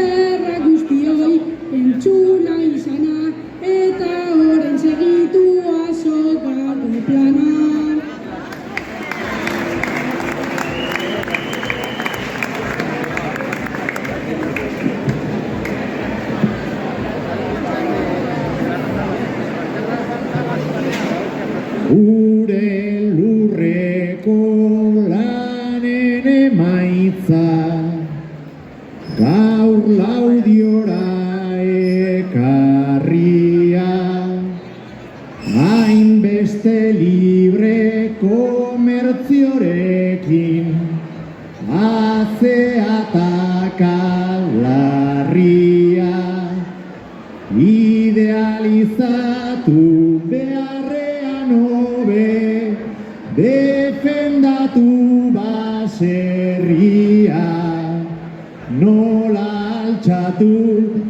eskerrak guztioi entzuna izana eta orain segitu azokako plana. Gure lurreko lanen emaitza gaur Laudiora ekarria, hainbeste libre komertziorekin azeataka larria, idealizatu beharrean hobe, defendatu baserria, nola altxatu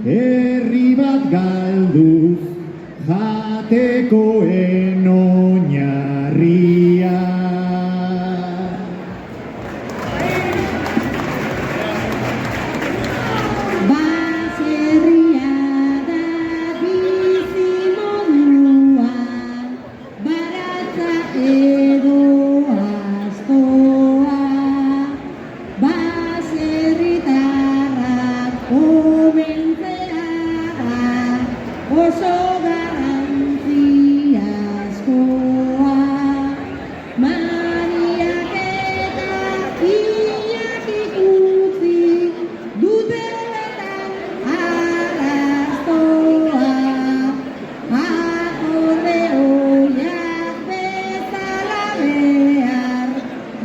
herri bat galduz, jatekoen oinarria. Baserria da bizimodua, baratza edo astoa, baserritarrak hobentzea da oso garrantziazkoa. Mariak eta Iñakik utzi dute honetan arrastoa, akorde oiak bezala behar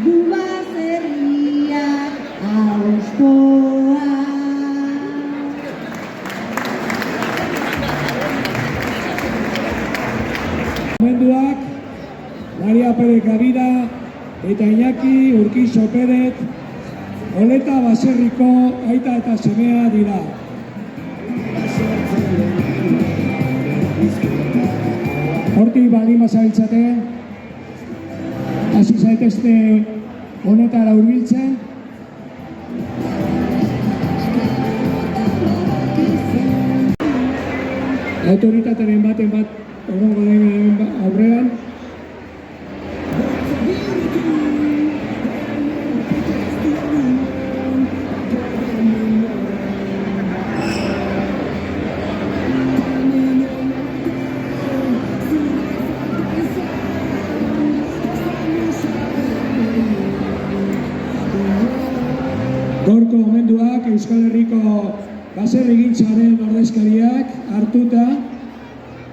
du baserriak hauspoa. Menduak, Maria Pérez Gavira eta Iñaki Urquizo Pérez Oleta baserriko aita eta semea dira. Hortik baldin bazabiltzate, hasi zaitezte honetara hurbiltzen. Autoritateren baten bat egongo den aurrean. Gaurko gomenduak Euskal Herriko baserrigintzaren ordezkariak hartuta,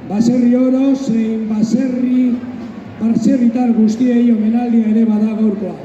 baserri oro zein baserritar guztiei omenaldia ere bada gaurkoa.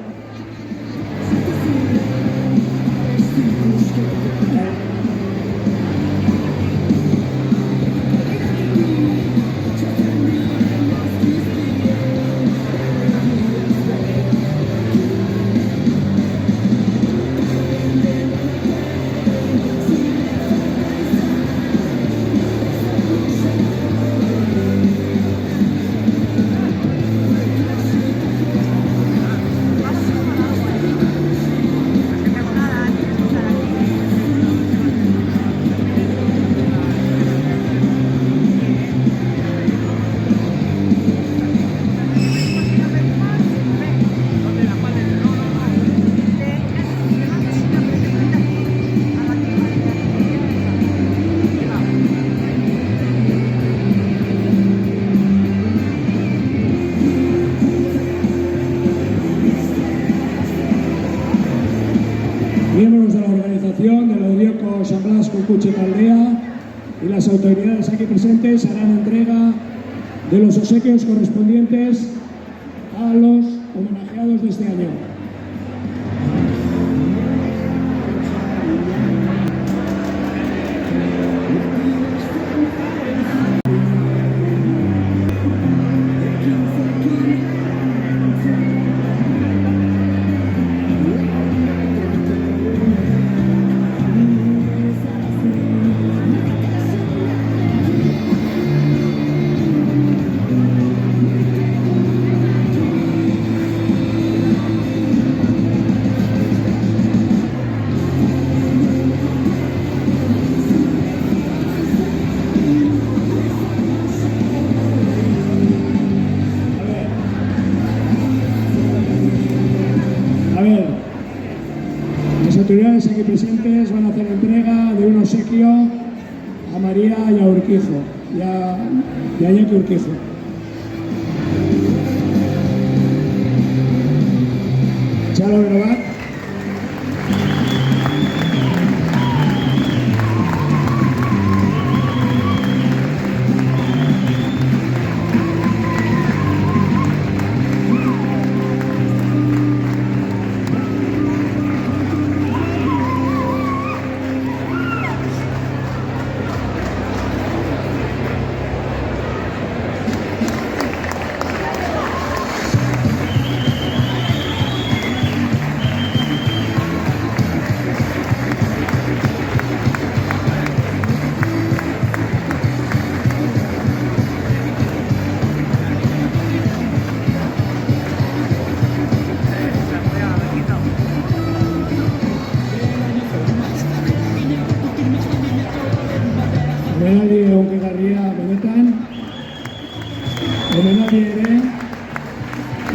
Miembros de la organización de Laudioko San Blas Cucuche Caldea y las autoridades aquí presentes harán entrega de los obsequios correspondientes a los homenajeados de este año. obsequio a María y a Urquijo, y a Iñaki Urquijo. Txalo bero bat. Omenaldi egonkegarria benetan, omenaldi ere,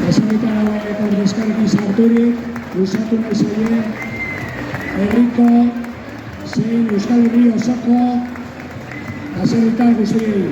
basabitarako ordezkarekin sarturik, luzatu nahi zaie, herriko, zein Euskal Herri osoko, basabitar guztiei.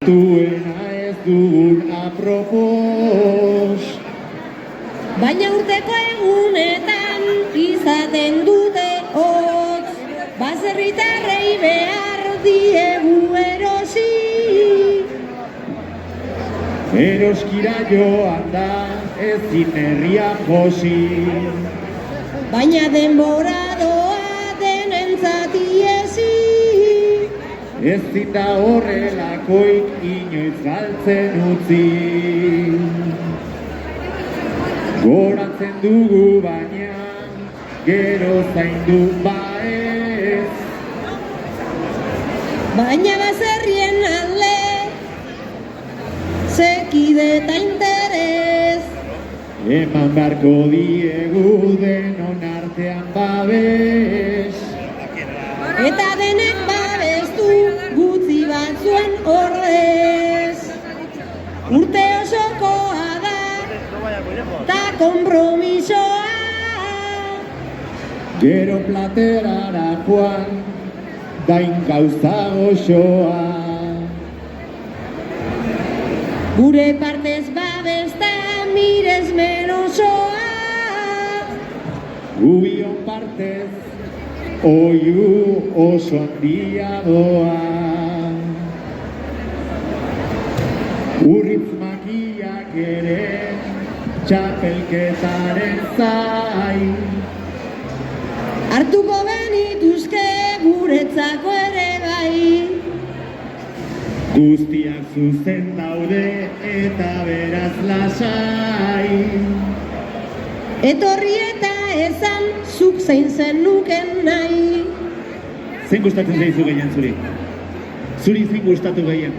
Duena ez dugun apropos. Baina urteko egunetan izaten dute hotz, baserritarrei behar diegu erosi. Eroskira joan da ezin herria josi. Baina denbora doa denentzat iesi. Ezin da horrelakoik inoiz galtzen utzi. Goratzen dugu baina, gero zaindu baez. Baina baserrien alde, zekide eta interes. Eman beharko diegu denon artean babes. Eta denek babestu gutxi batzuen ordez. Urte osokoa da, ta kompromisoa. Gero platerara joan, dain gauza goxoa. Gure partez babesta miresmen osoa. Gubion partez, oiu oso handia doa. Urritz makiak ere, txapelketaren zai. Hartuko benituzke guretzako ere bai. Guztiak zuzen daude eta beraz lasai. Etorri eta esan zuk zein zenuken nahi. Zein gustatzen zaizu gehien zuri? Zuri zein gustatu gehien?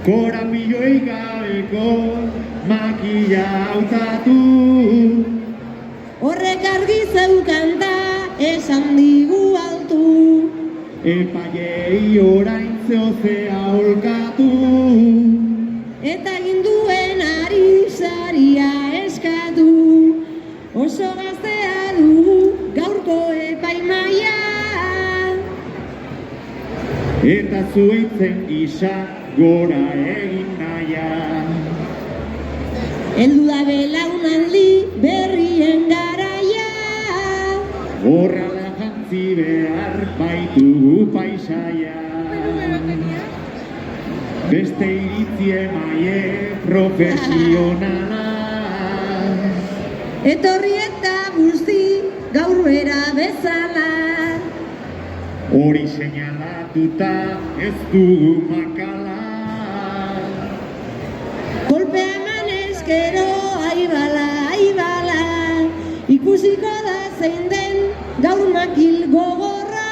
Korapiloi gabeko makila hautatu. Horrek argi zeukanta esan digu altu. Epaiei orain zehozea holkatu. Eta ginduen ari saria eskatu. Oso gaztea dugu gaurko epaimaia. Eta zueitzen gisa gora egin naia. Heldu da belaunaldi berrien garaia. Horrela jantzi behar baitugu paisaia. Beste iritzi emaie profesionala. Etorri eta guzti gaur bera bezala. Hori seinalatuta ez dugu makala. Kolpea eman eskero aibala, aibala. Ikusiko da zein den gaur makil gogorra.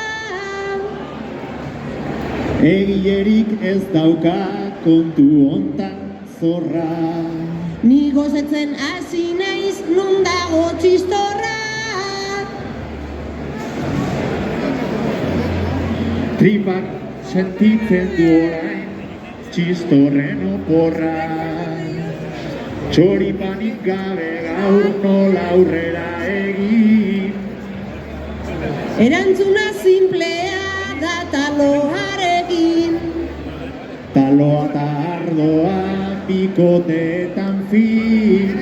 Egilerik ez dauka kontu hontan zorra. Ni gozetzen hasi naiz non dago txistorra. Tripak sentitzen du orain txistorren oporra. Txoripanik gabe gaur nola aurrera egin. Erantzuna simplea da taloarekin. Taloa eta ardoa bikoteetan fin.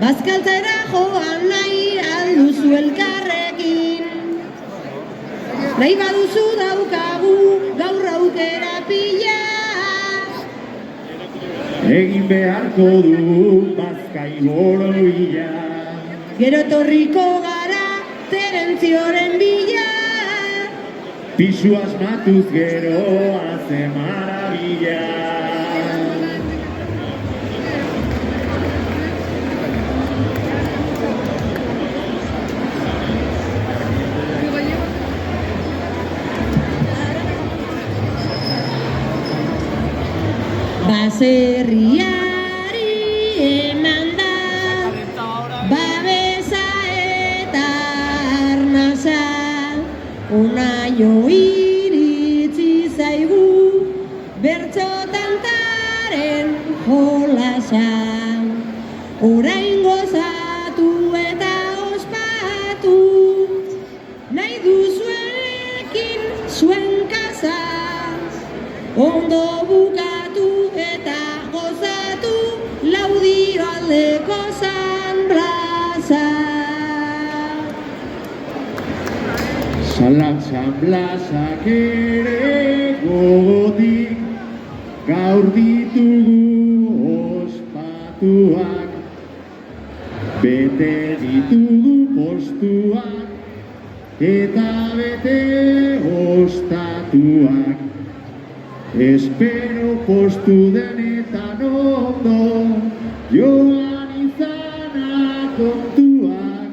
Bazkaltzera joan nahi alduzu elkarrekin. Nahi baduzu daukagu gaur aukera pila. Egin beharko dugu bazkai boroila. Gero torriko gara Terentzioren bila. Pisu asmatuz gero haze maravilla. Baserriari eman da babesa eta arnasa. Onaino iritsi zaigu bertso tantaren jolasa. Orain gozatu eta ospatu nahi duzuekin zuen kasa. Ondo bukatu eta gozatu Laudio aldeko San Blasa. San Blasak ere gogotik gaur ditugu ospatuak. Bete ditugu postuak eta bete ostatuak. Espero postu denetan ondo joan izana kontuak.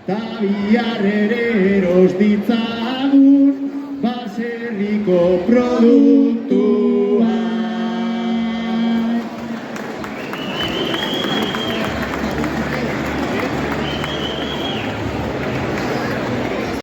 Ta bihar ere eros ditzagun baserriko produktuak.